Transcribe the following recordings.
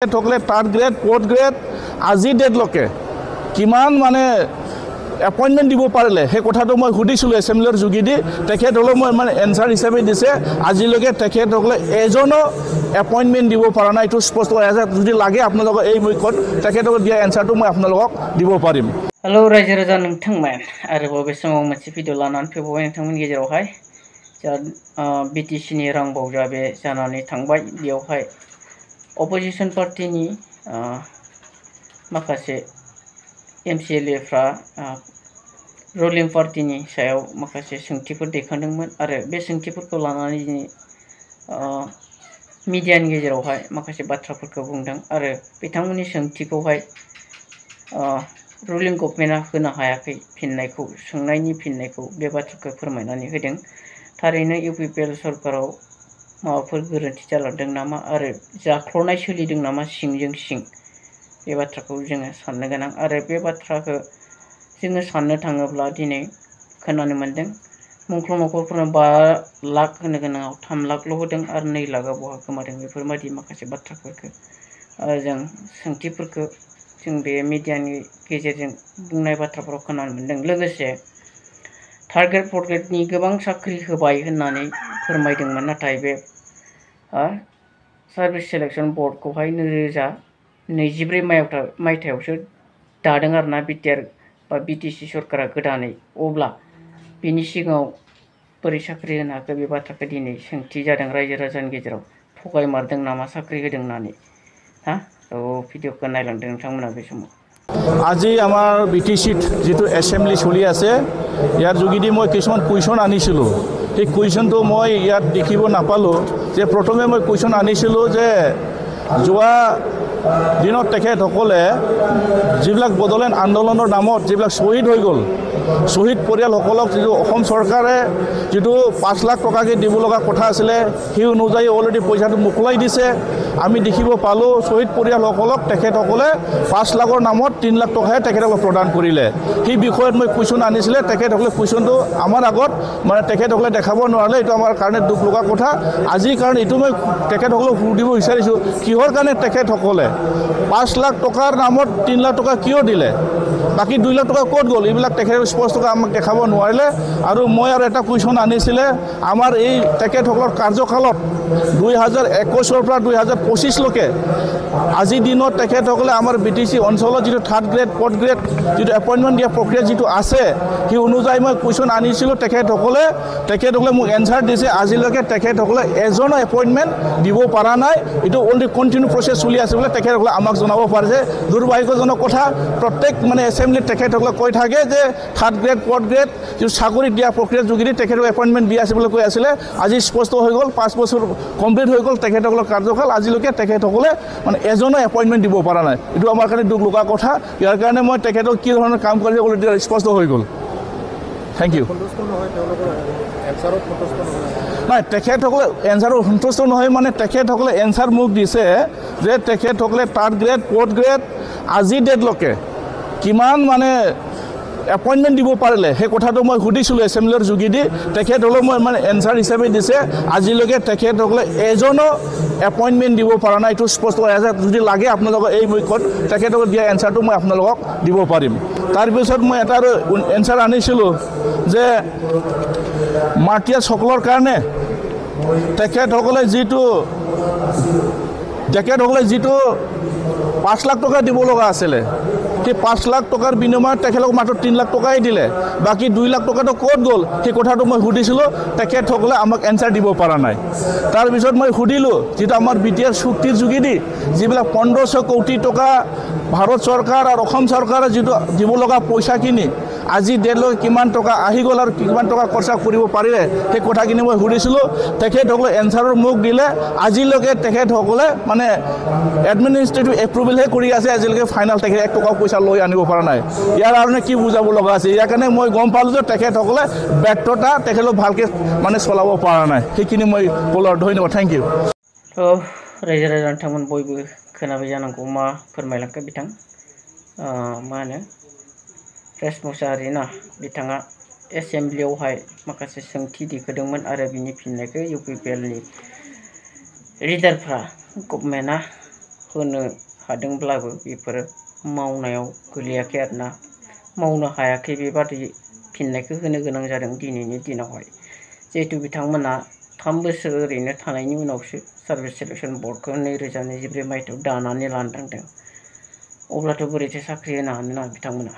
সকলে third grade fourth grade আজি ডেটলৈকে কিমান মানে এপইণ্টমেণ্ট দিব পাৰিলে সেই কথাটো মই সুধিছিলোঁ এছেম্বলিৰ যোগেদি তেখেতসকলে মই মানে এনচাৰ হিচাপে দিছে আজিলৈকে তেখেতসকলে এজনো এপইণ্টমেণ্ট দিব পৰা নাই এইটো স্পষ্ট হৈ আছে যদি লাগে আপোনালোকক এই মুখ্যত তেখেতসকলে দিয়া এনচাৰটো মই আপোনালোকক দিব পাৰিম। हेलो रायजो राजा नोंथांमोन आरोबाव बे समाव मोनसे भिडिअ लानानै फैबावबाय नोंथांमोननि गेजेरावहाय जा बिटिसि नि रां बावजा बे जानानै थांबाय बेयावहाय अपोजिशन पार्टीनि माखासे एमसिएलएफ्रा रुलिं पार्टीनि सायाव माखासे सोंथिफोर दैखांदोंमोन आरो बे सोंथिफोरखौ लानानै दिनै मिडियानि गेजेरावहाय माखासे बाथ्राफोरखौ बुंदों आरो बिथांमोननि सोंथिखौहाय रुलिं गभर्नमेन्टआ होनो हायाखै फिननायखौ सोंनायनि फिननायखौ बे बाथ्राखौ फोरमायनानै होदों। थारैनो इउपिपिएल सरकाराव माबाफोर गोरोन्थि जालांदों नामा आरो जाख्ल'नाय सोलिदों नामा सिंजों सिं बे बाथ्राखौ जोङो साननो गोनां आरो बे बाथ्राखौ जोङो साननो थाङोब्ला दिनै खोनानो मोन्दों मुंख्लं नखरफोरनो 5 लाख होनो गोनाङाव 3 लाखल' होदों आरो 2 लाखआ बहा गोमादों बेफोरबायदि माखासे बाथ्राफोरखौ जों सोंथिफोरखौ जों बे मिडियानि गेजेरजों बुंनाय बाथ्राफोराव खोनानो मोन्दों। लोगोसे थार्ड ग्रेड फोर्थ ग्रेडनि गोबां साख्रि होबाय होननानै फोरमायदोंमोन नाथाय बे सार्भिस सिलेक्शन बर्डखौहाय 2024 मायथाइयावसो दादों आरोना बिटिआर बा बिटिसि सरकारा गोदानै अब्ला बिनि सिगाङाव बोरै साख्रि होनो हाखो बे बाथ्राखौ दिनै सोंथि जादों रायजो राजानि गेजेराव थगायमारदों नामा साख्रि होदों होननानै ভিডিঅ'खौ नायलांदों नोंथांमोना बे समाव। আজি আমাৰ বিটিচিত যিটো এছেম্বলি চলি আছে ইয়াৰ যোগেদি মই কিছুমান কুৱেশ্যন আনিছিলোঁ সেই কুৱেশ্যনটো মই ইয়াত দেখিব নাপালোঁ যে প্ৰথমে মই কুৱেশ্যন আনিছিলোঁ যে যোৱা দিনত তেখেতসকলে যিবিলাক বড়োলেণ্ড আন্দোলনৰ নামত যিবিলাক শ্বহীদ হৈ গ'ল শ্বহীদ পৰিয়ালসকলক যিটো অসম চৰকাৰে যিটো 5 লাখ টকাকৈ দিব লগা কথা আছিলে সেই অনুযায়ী অলৰেডি পইচাটো মোকলাই দিছে। আমি দেখিব পালোঁ শ্বহীদ পৰিয়ালসকলক তেখেতসকলে 5 লাখৰ নামত 3 লাখ টকাহে তেখেতসকলক প্ৰদান কৰিলে। সেই বিষয়ত মই কুৱেশ্যন আনিছিলে তেখেতসকলে কুৱেশ্যনটো আমাৰ আগত মানে তেখেতসকলে দেখাব নোৱাৰিলে এইটো আমাৰ কাৰণে দুখ লগা কথা। আজিৰ কাৰণে এইটো মই তেখেতসকলক সুধিব বিচাৰিছোঁ কিহৰ কাৰণে তেখেতসকলে 5 লাখ টকাৰ নামত 3 লাখ টকা কিয় দিলে বাকী 2 লাখ টকা ক'ত গ'ল এইবিলাক তেখেতে স্পষ্টকৈ আমাক দেখাব নোৱাৰিলে। আৰু মই আৰু এটা কুৱেশ্যন আনিছিলে আমাৰ এই তেখেতসকলৰ কাৰ্যকালত 2021 পৰা 2025লৈকে আজিৰ দিনত তেখেতসকলে আমাৰ বিটিচি অঞ্চলত যিটো থাৰ্ড গ্ৰেড ফোৰ্থ গ্ৰেড যিটো এপইণ্টমেণ্ট দিয়া প্ৰক্ৰিয়া যিটো আছে সেই অনুযায়ী মই কুৱেশ্যন আনিছিলোঁ তেখেতসকলে মোক এনচাৰ দিছে আজিলৈকে তেখেতসকলে এজনো এপইণ্টমেণ্ট দিব পৰা নাই। এইটো অলৰেডি কণ্টিনিউ প্ৰচেছ চলি আছে বোলে তেখেতসকলে আমাক জনাব পাৰিছে। দুৰ্ভাগ্যজনক কথা প্ৰত্যেক মানে এছেম্বলিত তেখেতসকলে কৈ থাকে যে থাৰ্ড গ্ৰেড ফোৰ্থ গ্ৰেড যিটো চাকৰি দিয়া প্ৰক্ৰিয়াৰ যোগেদি তেখেতসকলে এপইণ্টমেণ্ট দি আছে বুলি কৈ আছিলে। আজি স্পষ্ট হৈ গ'ল 5 বছৰ কমপ্লিট হৈ গ'ল তেখেতসকলৰ কাৰ্যকাল আজিলৈকে তেখেতসকলে মানে এজনো এপইণ্টমেণ্ট দিব পৰা নাই। এইটো আমাৰ কাৰণে দুখ লগা কথা। ইয়াৰ কাৰণে মই তেখেতক কি ধৰণৰ কাম কৰিছে অলৰেডি স্পষ্ট হৈ গ'ল। Thank you. নাই তেখেতসকলে এনচাৰত সন্তুষ্ট নহয় মানে তেখেতসকলে এনচাৰ মোক দিছে যে তেখেতসকলে থাৰ্ড গ্ৰেড ফোৰ্থ গ্ৰেড আজি ডেটলৈকে কিমান মানে এপইণ্টমেণ্ট দিব পাৰিলে সেই কথাটো মই সুধিছিলোঁ এছেম্বলিৰ যোগেদি তেখেতসকলে মই মানে এনচাৰ হিচাপে দিছে আজিলৈকে তেখেতসকলে এজনো এপইণ্টমেণ্ট দিব পৰা নাই এইটো স্পষ্ট হৈ আছে যদি লাগে আপোনালোকক এই মুখ্যত তেখেতসকলে দিয়া এনচাৰটো মই আপোনালোকক দিব পাৰিম। তাৰপিছত মই এটা আৰু এনচাৰ আনিছিলোঁ যে মাৰ্টিয়াছসকলৰ কাৰণে তেখেতসকলে যিটো 5 লাখ টকা দিব লগা আছিলে সেই 5 লাখ টকাৰ বিনিময়ত তেখেতলোক মাত্ৰ 3 লাখ টকাই দিলে বাকী 2 লাখ টকাটো ক'ত গ'ল সেই কথাটো মই সুধিছিলোঁ তেখেতসকলে আমাক এনচাৰ দিব পৰা নাই। তাৰপিছত মই সুধিলোঁ যিটো আমাৰ বিটিআৰ চুক্তিৰ যোগেদি যিবিলাক 1500 কোটি টকা ভাৰত চৰকাৰ আৰু অসম চৰকাৰে যিটো দিব লগা পইচাখিনি আজি ডেটলৈকে কিমান টকা আহি গ'ল আৰু কিমান টকা খৰচা কৰিব পাৰিলে সেই কথাখিনি মই সুধিছিলোঁ তেখেতসকলে এনচাৰৰ মোক দিলে আজিলৈকে তেখেতসকলে মানে এডমিনিষ্ট্ৰেটিভ এপ্ৰুভেলহে কৰি আছে আজিলৈকে ফাইনেল তেখেতে 1 টকাও পইচা লৈ আনিব পৰা নাই। ইয়াৰ কাৰণে কি বুজাব লগা আছে ইয়াৰ কাৰণে মই গম পালোঁ যে তেখেতসকলে ব্যৰ্থতা তেখেতলোক ভালকৈ মানে চলাব পৰা নাই সেইখিনি মই ক'লোঁ। ধন্যবাদ। Thank you. रायजो राजा नोंथांमोन बयबो खोनाबाय जानांगौ मा फोरमायलांखो बिथां मा होनो प्रेस मुसाहारि ना बिथाङा एसेम्बलियावहाय माखासे सोंथि दिखोदोंमोन आरो बिनि फिननायखौ इउपिपिएलनि लिडारफ्रा गभर्नमेन्टआ होनो हादोंब्लाबो बेफोरो मावनायाव गोलैयाखै आरोना मावनो हायाखै बेबादि फिननायखौ होनो गोनां जादों दिनैनि दिनावहाय जिहेतु बिथांमोना 3 बोसोर ओरैनो थानायनि उनावसो सार्भिस सिलेक्सन बर्डखौ 2023 मायथाइयाव दानानै लानो थांदों अब्लाथ' बोरैथो साख्रि होनो हानो ना बिथांमोना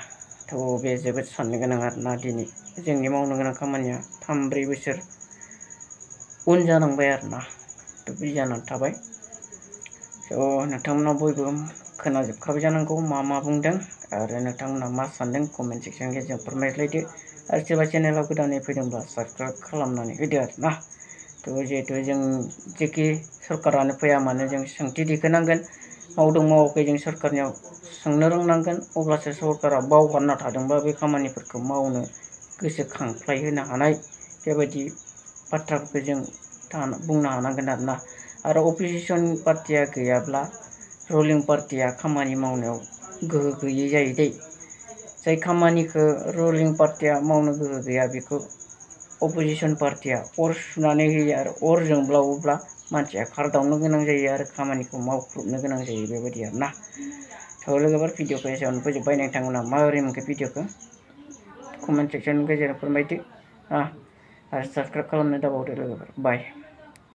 थ' बे जोबोद साननो गोनां आरोना दिनै जोंनि मावनो गोनां खामानिया 3-4 बोसोर उन जानांबाय आरोना थ' बे जानानै थाबाय थ' नोंथांमोना बयबो खोनाजोबखाबाय जानांगौ मा बुंदों आरो नोंथांमोना मा सानदों कमेन्ट सेक्सननि गेजेरजों फोरमायलायदो आरो सोरबा चेनेलाव गोदानै फैदोंब्ला साबस्क्राइब खालामनानै होदो आरोना थ' जिहेतु जों जेखि सरकारानो फैया मानो जों सोंथि दिखोनांगोन मावदों मावाखै जों सरकारनियाव सोंनो रोंनांगोन अब्लासो सरकारा बावगारना थादोंबा बे खामानिफोरखौ मावनो गोसोखांफ्लाय होनो हानाय बेबायदि बाथ्राफोरखौ जों बुंनो हानांगोन आरो अपोजिसन पार्टिया गैयाब्ला रुलिं पार्टिया खामानि मावनायाव गोहो गैयै जायो दै जाय खामानिखौ रुलिं पार्टिया मावनो गोहो गैया बेखौ अपोजिसन पार्टिया अर सुनानै होयो आरो अर जोंब्लावोब्ला मानसिया खारदावनो गोनां जायो आरो खामानिखौ मावख्रुबनो गोनां जायो बेबायदि आरोना थ' लोगोफोर भिडिअखौ एसेयावनो फोजोबबाय नोंथांमोना माबोरै मोनखो भिडिअखौ कमेन्ट सेक्सननि गेजेराव फोरमायदो आरो साबस्क्राइब खालामनो दाबावदो लोगोफोर बाय